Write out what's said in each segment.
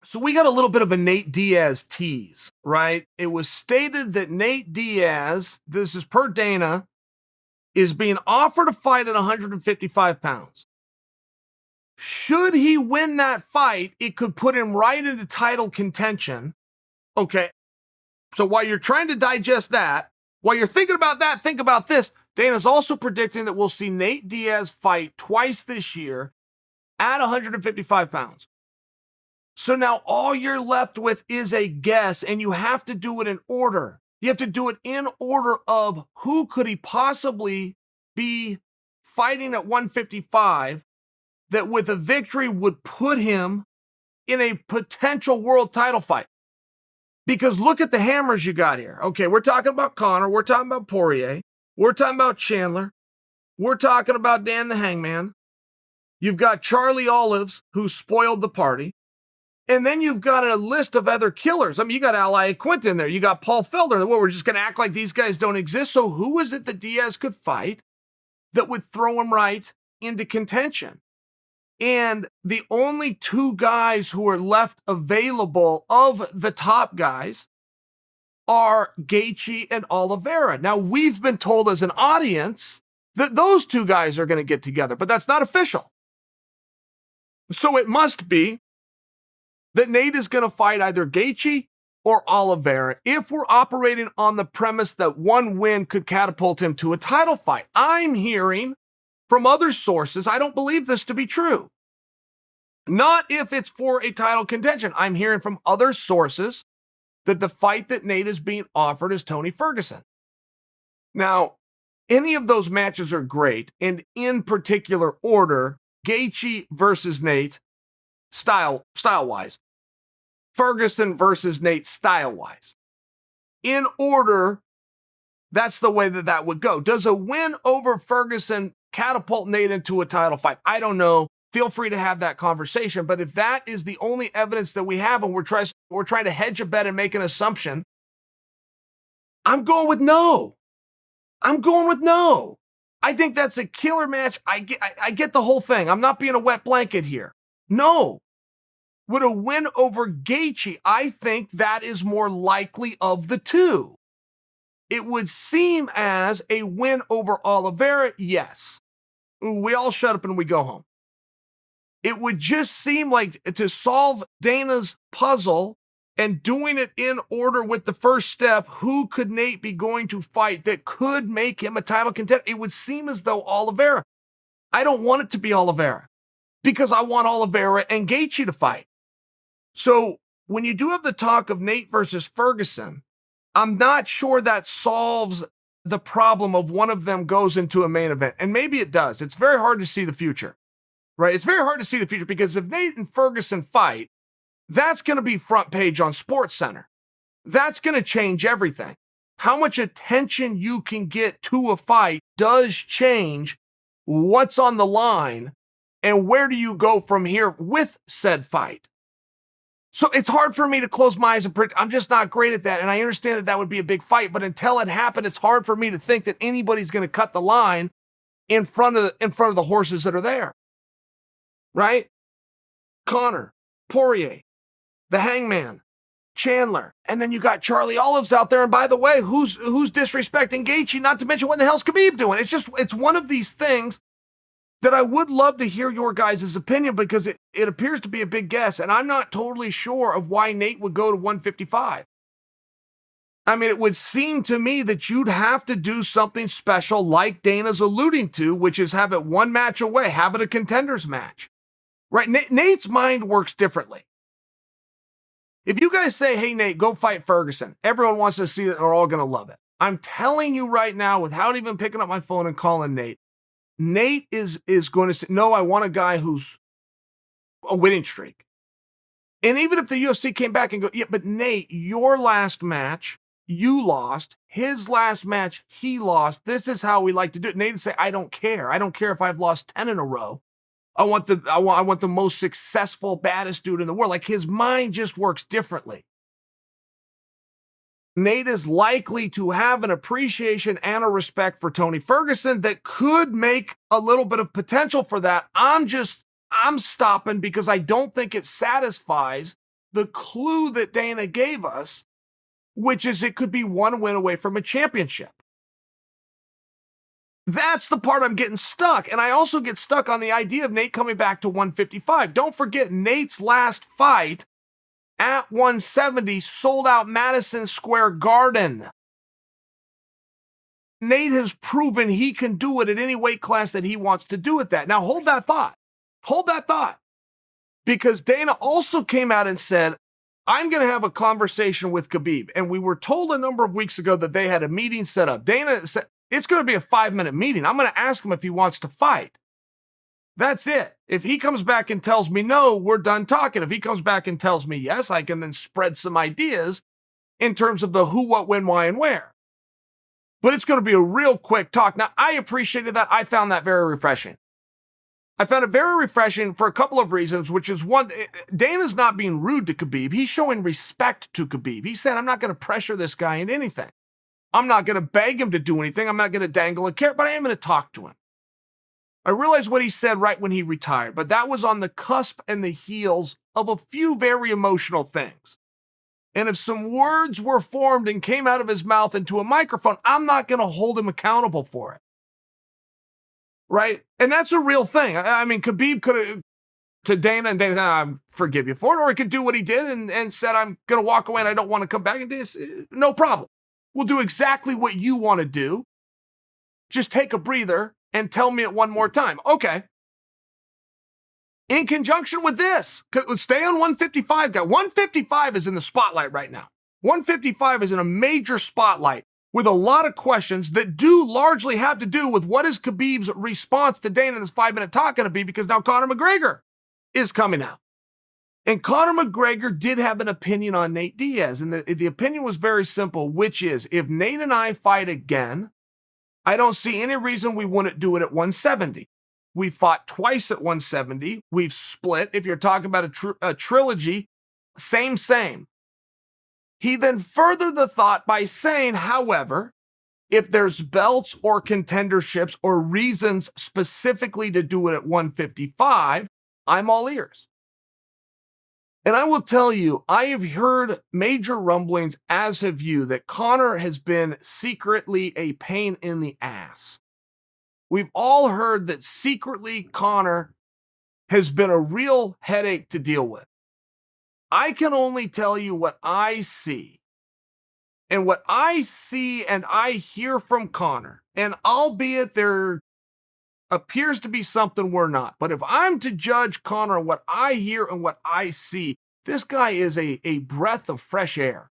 So we got a little bit of a Nate Diaz tease, right? It was stated that Nate Diaz, this is per Dana, is being offered a fight at 155 pounds. Should he win that fight, it could put him right into title contention. Okay. So while you're trying to digest that, while you're thinking about that, think about this. Dana's also predicting that we'll see Nate Diaz fight twice this year at 155 pounds. So now all you're left with is a guess, and you have to do it in order. You have to do it in order of who could he possibly be fighting at 155 that with a victory would put him in a potential world title fight. Because look at the hammers you got here. Okay, we're talking about Conor. We're talking about Poirier. We're talking about Chandler. We're talking about Dan the Hangman. You've got Charlie Olives, who spoiled the party. And then you've got a list of other killers. I mean, you got Ally Quint in there. You got Paul Felder. Well, we're just going to act like these guys don't exist. So who is it that Diaz could fight that would throw him right into contention? And the only two guys who are left available of the top guys are Gaethje and Oliveira. Now, we've been told as an audience that those two guys are going to get together, but that's not official. So it must be that Nate is going to fight either Gaethje or Oliveira if we're operating on the premise that one win could catapult him to a title fight. I'm hearing from other sources, I don't believe this to be true. Not if it's for a title contention. I'm hearing from other sources that the fight that Nate is being offered is Tony Ferguson. Now, any of those matches are great, and in particular order, Gaethje versus Nate, style-wise. Ferguson versus Nate style-wise. In order, that's the way that would go. Does a win over Ferguson catapult Nate into a title fight? I don't know. Feel free to have that conversation. But if that is the only evidence that we have and we're trying to hedge a bet and make an assumption, I'm going with no. I think that's a killer match. I get the whole thing. I'm not being a wet blanket here. No. Would a win over Gaethje, I think that is more likely of the two. It would seem as a win over Oliveira, yes. We all shut up and we go home. It would just seem like to solve Dana's puzzle and doing it in order with the first step, who could Nate be going to fight that could make him a title contender? It would seem as though Oliveira. I don't want it to be Oliveira because I want Oliveira and Gaethje to fight. So when you do have the talk of Nate versus Ferguson, I'm not sure that solves the problem of one of them goes into a main event. And maybe it does. It's very hard to see the future, right? It's very hard to see the future because if Nate and Ferguson fight, that's going to be front page on SportsCenter. That's going to change everything. How much attention you can get to a fight does change what's on the line and where do you go from here with said fight. So it's hard for me to close my eyes and predict. I'm just not great at that. And I understand that would be a big fight, but until it happened, it's hard for me to think that anybody's going to cut the line in front of the horses that are there. Right? Conor, Poirier, the Hangman, Chandler, and then you got Charlie Olives out there. And by the way, who's disrespecting Gaethje? Not to mention what the hell's Khabib doing? It's one of these things that I would love to hear your guys' opinion because it appears to be a big guess, and I'm not totally sure of why Nate would go to 155. I mean, it would seem to me that you'd have to do something special like Dana's alluding to, which is have it one match away, have it a contenders match. Right? Nate's mind works differently. If you guys say, hey, Nate, go fight Ferguson, everyone wants to see it and are all going to love it. I'm telling you right now, without even picking up my phone and calling Nate is going to say, no, I want a guy who's a winning streak. And even if the UFC came back and go, yeah, but Nate, your last match, you lost. His last match, he lost. This is how we like to do it. Nate would say, I don't care. I don't care if I've lost 10 in a row. I want the most successful, baddest dude in the world. Like his mind just works differently. Nate is likely to have an appreciation and a respect for Tony Ferguson that could make a little bit of potential for that. I'm stopping because I don't think it satisfies the clue that Dana gave us, which is it could be one win away from a championship. That's the part I'm getting stuck. And I also get stuck on the idea of Nate coming back to 155. Don't forget, Nate's last fight at 170 sold out Madison Square Garden. Nate has proven he can do it at any weight class that he wants to do it that. Now, hold that thought. Hold that thought. Because Dana also came out and said, I'm going to have a conversation with Khabib. And we were told a number of weeks ago that they had a meeting set up. Dana said, it's going to be a 5-minute meeting. I'm going to ask him if he wants to fight. That's it. If he comes back and tells me no, we're done talking. If he comes back and tells me yes, I can then spread some ideas in terms of the who, what, when, why, and where. But it's going to be a real quick talk. Now, I appreciated that. I found that very refreshing. I found it very refreshing for a couple of reasons, which is one, Dana's not being rude to Khabib. He's showing respect to Khabib. He said, I'm not going to pressure this guy into anything. I'm not going to beg him to do anything. I'm not going to dangle a carrot, but I am going to talk to him. I realized what he said right when he retired, but that was on the cusp and the heels of a few very emotional things. And if some words were formed and came out of his mouth into a microphone, I'm not going to hold him accountable for it. Right? And that's a real thing. I mean, Khabib could have, to Dana, and Dana said, I forgive you for it, or he could do what he did and said, I'm going to walk away and I don't want to come back. And Dana said, no problem. We'll do exactly what you want to do. Just take a breather and tell me it one more time. Okay. In conjunction with this, stay on 155, guy. 155 is in the spotlight right now. 155 is in a major spotlight with a lot of questions that do largely have to do with what is Khabib's response to Dana in this 5-minute talk going to be, because now Conor McGregor is coming out. And Conor McGregor did have an opinion on Nate Diaz, and the opinion was very simple, which is, if Nate and I fight again, I don't see any reason we wouldn't do it at 170. We fought twice at 170. We've split. If you're talking about a trilogy, same. He then furthered the thought by saying, however, if there's belts or contenderships or reasons specifically to do it at 155, I'm all ears. And I will tell you, I have heard major rumblings, as have you, that Conor has been secretly a pain in the ass. We've all heard that secretly Conor has been a real headache to deal with. I can only tell you what I see. And what I see and I hear from Conor, and albeit there appears to be something we're not, but if I'm to judge Conor on what I hear and what I see, this guy is a breath of fresh air.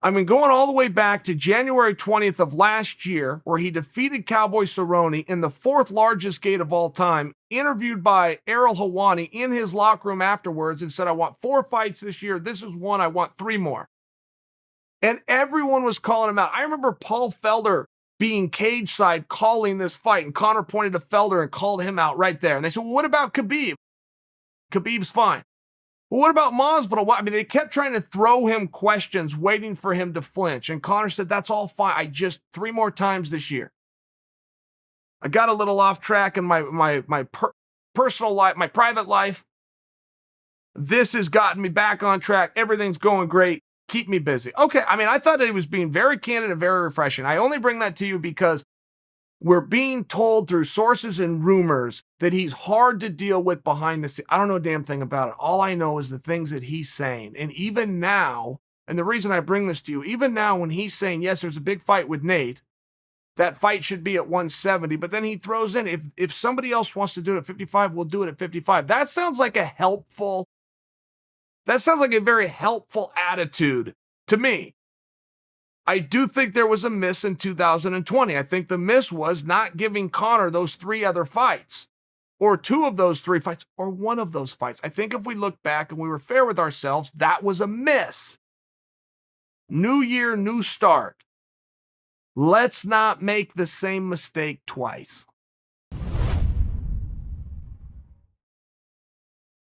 I mean, going all the way back to January 20th of last year, where he defeated Cowboy Cerrone in the 4th largest gate of all time, interviewed by Ariel Helwani in his locker room afterwards and said, I want 4 fights this year. This is 1. I want 3 more. And everyone was calling him out. I remember Paul Felder being cage side calling this fight, and Conor pointed to Felder and called him out right there. And they said, well, what about Khabib? Khabib's fine. Well, what about Masvidal? I mean, they kept trying to throw him questions, waiting for him to flinch. And Conor said, that's all fine. I just 3 more times this year. I got a little off track in my personal life, my private life. This has gotten me back on track. Everything's going great. Keep me busy. Okay, I mean, I thought that he was being very candid and very refreshing. I only bring that to you because we're being told through sources and rumors that he's hard to deal with behind the scenes. I don't know a damn thing about it. All I know is the things that he's saying. And even now, and the reason I bring this to you, even now when he's saying, yes, there's a big fight with Nate, that fight should be at 170, but then he throws in, if somebody else wants to do it at 55, we'll do it at 55. That sounds like a very helpful attitude to me. I do think there was a miss in 2020. I think the miss was not giving Conor those 3 other fights, or 2 of those 3 fights, or 1 of those fights. I think if we look back and we were fair with ourselves, that was a miss. New year, new start. Let's not make the same mistake twice.